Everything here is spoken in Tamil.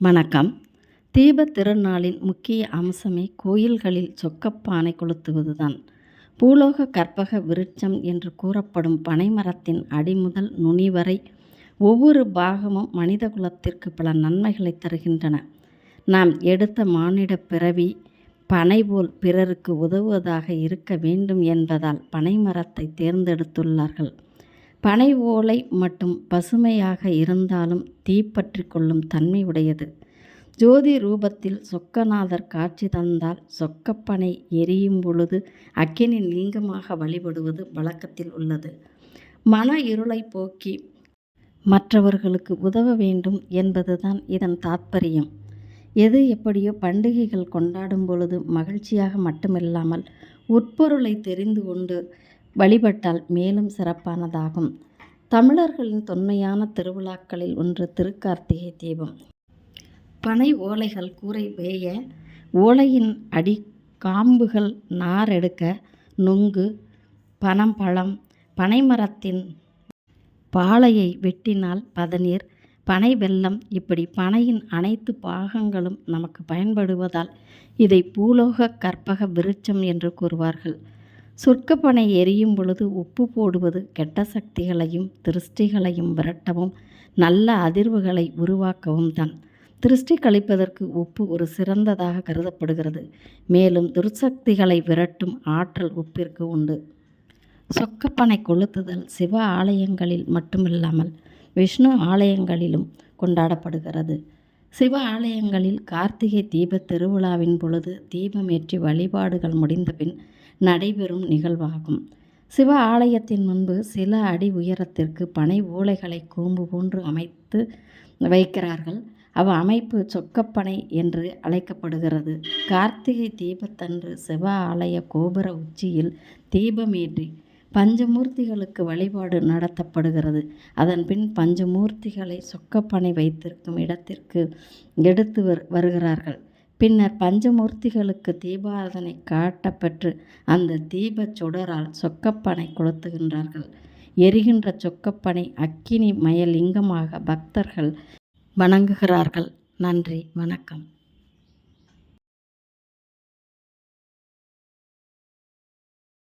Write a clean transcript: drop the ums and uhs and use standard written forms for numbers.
வணக்கம். தீபத் திருநாளின் முக்கிய அம்சமே கோயில்களில் சொக்கப்பானை கொளுத்துவதுதான். பூலோக கற்பக விருட்சம் என்று கூறப்படும் பனைமரத்தின் அடிமுதல் நுனி வரை ஒவ்வொரு பாகமும் மனித குலத்திற்கு பல நன்மைகளை தருகின்றன. நாம் எடுத்த மானிடப் பிறவி பனை போல் பிறருக்கு உதவுவதாக இருக்க வேண்டும் என்பதால் பனைமரத்தை தேர்ந்தெடுத்துள்ளார்கள். பனை ஓலை மட்டும் பசுமையாக இருந்தாலும் தீப்பற்றி கொள்ளும் தன்மை உடையது. ஜோதி ரூபத்தில் சொக்கநாதர் காட்சி தந்தால் சொக்கப்பனை எரியும் பொழுது அக்கினி லிங்கமாக வழிபடுவது வழக்கத்தில் உள்ளது. மன இருளை போக்கி மற்றவர்களுக்கு உதவ வேண்டும் என்பதுதான் இதன் தாத்பரியம். எது எப்படியோ பண்டிகைகள் கொண்டாடும் பொழுது மகிழ்ச்சியாக மட்டுமில்லாமல் உட்பொருளை தெரிந்து கொண்டு வழிபட்டால் மேலும் சிறப்பானதாகும். தமிழர்களின் தொன்மையான திருவிழாக்களில் ஒன்று திருக்கார்த்திகை தீபம். பனை ஓலைகள் கூரை வேய, ஓலையின் அடி காம்புகள் நார் எடுக்க, நுங்கு, பனம்பழம், பனைமரத்தின் பாளையை வெட்டினால் பதநீர், பனை வெல்லம் இப்படி பனையின் அனைத்து பாகங்களும் நமக்கு பயன்படுவதால் இதை பூலோக கற்பக விருட்சம் என்று கூறுவார்கள். சொக்கப்பனை எரியும் பொழுது உப்பு போடுவது கெட்ட சக்திகளையும் திருஷ்டிகளையும் விரட்டவும் நல்ல அதிர்வுகளை உருவாக்கவும் தான். திருஷ்டி கழிப்பதற்கு உப்பு ஒரு சிறந்ததாக கருதப்படுகிறது. மேலும் துர்சக்திகளை விரட்டும் ஆற்றல் உப்பிற்கு உண்டு. சொக்கப்பனை கொளுத்துதல் சிவ ஆலயங்களில் மட்டுமில்லாமல் விஷ்ணு ஆலயங்களிலும் கொண்டாடப்படுகிறது. சிவ ஆலயங்களில் கார்த்திகை தீப திருவிழாவின் பொழுது தீபமேற்றி வழிபாடுகள் முடிந்தபின் நடைபெறும் நிகழ்வாகும். சிவ ஆலயத்தின் முன்பு சில அடி உயரத்திற்கு பனை ஓலைகளை கூம்பு போன்று அமைத்து வைக்கிறார்கள். அமைப்பு சொக்கப்பனை என்று அழைக்கப்படுகிறது. கார்த்திகை தீபத்தன்று சிவ ஆலய கோபுர உச்சியில் தீபமேற்றி பஞ்சமூர்த்திகளுக்கு வழிபாடு நடத்தப்படுகிறது. அதன் பின் பஞ்சமூர்த்திகளை சொக்கப்பனை வைத்திருக்கும் இடத்திற்கு எடுத்து வருகிறார்கள். பின்னர் பஞ்சமூர்த்திகளுக்கு தீபாராதனை காட்டப்பெற்று அந்த தீபச் சுடரால் சொக்கப்பனை கொளுத்துகின்றார்கள். எரிகின்ற சொக்கப்பனை அக்கினி மய லிங்கமாக பக்தர்கள் வணங்குகிறார்கள். நன்றி, வணக்கம்.